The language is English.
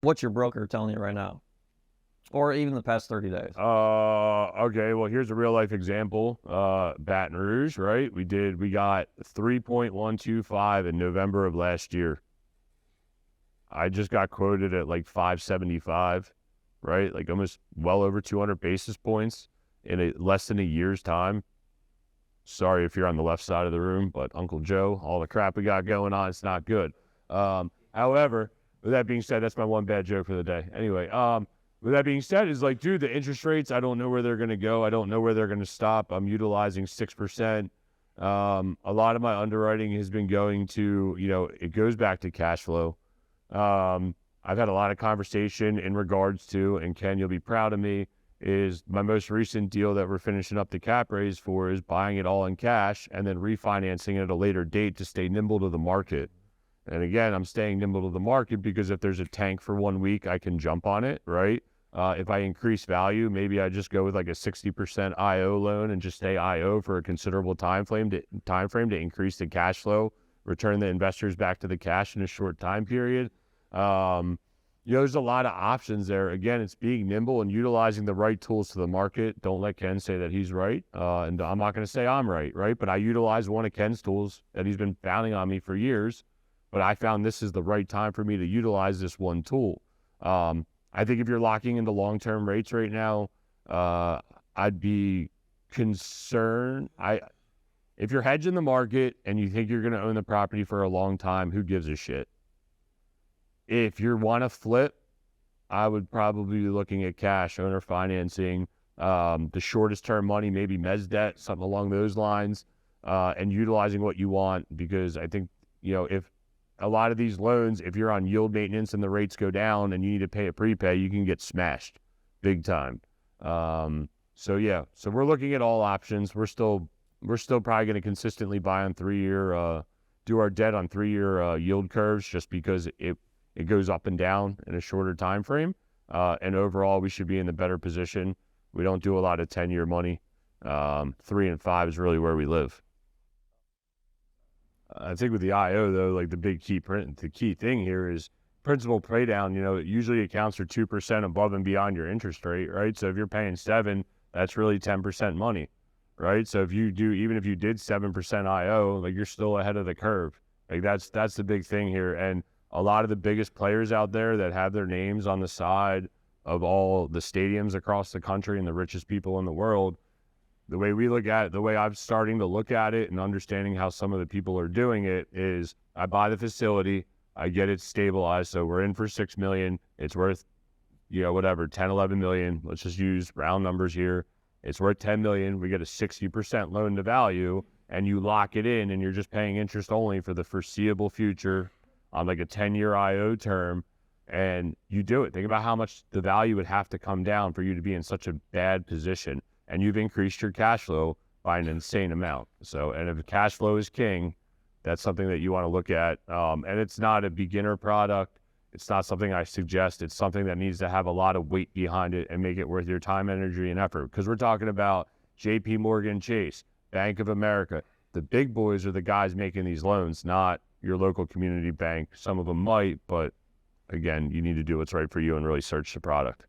What's your broker telling you right now? Or even the past 30 days? Okay, well, here's a real life example. Baton Rouge, right? We got 3.125 in November of last year. I just got quoted at like 575, right? Like almost well over 200 basis points in less than a year's time. Sorry if you're on the left side of the room, but Uncle Joe, all the crap we got going on, it's not good. However, with that being said, that's my one bad joke for the day. Anyway, with that being said, is like, dude, the interest rates, I don't know where they're going to go. I don't know where they're going to stop. I'm utilizing 6%. A lot of my underwriting has been going to, it goes back to cash flow. I've had a lot of conversation in regards to, and Ken, you'll be proud of me, is my most recent deal that we're finishing up the cap raise for is buying it all in cash and then refinancing it at a later date to stay nimble to the market. And again, I'm staying nimble to the market because if there's a tank for 1 week, I can jump on it, right? If I increase value, maybe I just go with like a 60% IO loan and just stay IO for a considerable time frame to increase the cash flow, return the investors back to the cash in a short time period. There's a lot of options there. Again, it's being nimble and utilizing the right tools to the market. Don't let Ken say that he's right. And I'm not going to say I'm right? But I utilize one of Ken's tools that he's been pounding on me for years. But I found this is the right time for me to utilize this one tool. I think if you're locking into long-term rates right now, I'd be concerned. If you're hedging the market and you think you're going to own the property for a long time, who gives a shit? If you want to flip, I would probably be looking at cash, owner financing, the shortest term money, maybe mezz debt, something along those lines, and utilizing what you want. Because I think, if a lot of these loans, if you're on yield maintenance and the rates go down and you need to pay a prepay, you can get smashed big time. So we're looking at all options. We're still probably going to consistently buy on 3-year, do our debt on 3-year yield curves just because it goes up and down in a shorter time frame. And overall, we should be in the better position. We don't do a lot of 10-year money. 3 and 5 is really where we live. I think with the IO, though, like the key thing here is principal pay down. It usually accounts for 2% above and beyond your interest rate, right? So if you're paying 7, that's really 10% money, right? So even if you did 7% IO, like you're still ahead of the curve. Like that's the big thing here. And a lot of the biggest players out there that have their names on the side of all the stadiums across the country and the richest people in the world, the way we look at it, the way I'm starting to look at it and understanding how some of the people are doing it is I buy the facility, I get it stabilized. So we're in for $6 million. It's worth, whatever, 10, 11 million. Let's just use round numbers here. It's worth 10 million. We get a 60% loan to value and you lock it in and you're just paying interest only for the foreseeable future on like a 10-year IO term, and you do it. Think about how much the value would have to come down for you to be in such a bad position, and you've increased your cash flow by an insane amount. So, and if cash flow is king, that's something that you want to look at. And it's not a beginner product. It's not something I suggest. It's something that needs to have a lot of weight behind it and make it worth your time, energy, and effort. Because we're talking about JP Morgan Chase, Bank of America. The big boys are the guys making these loans, not your local community bank. Some of them might, but again, you need to do what's right for you and really search the product.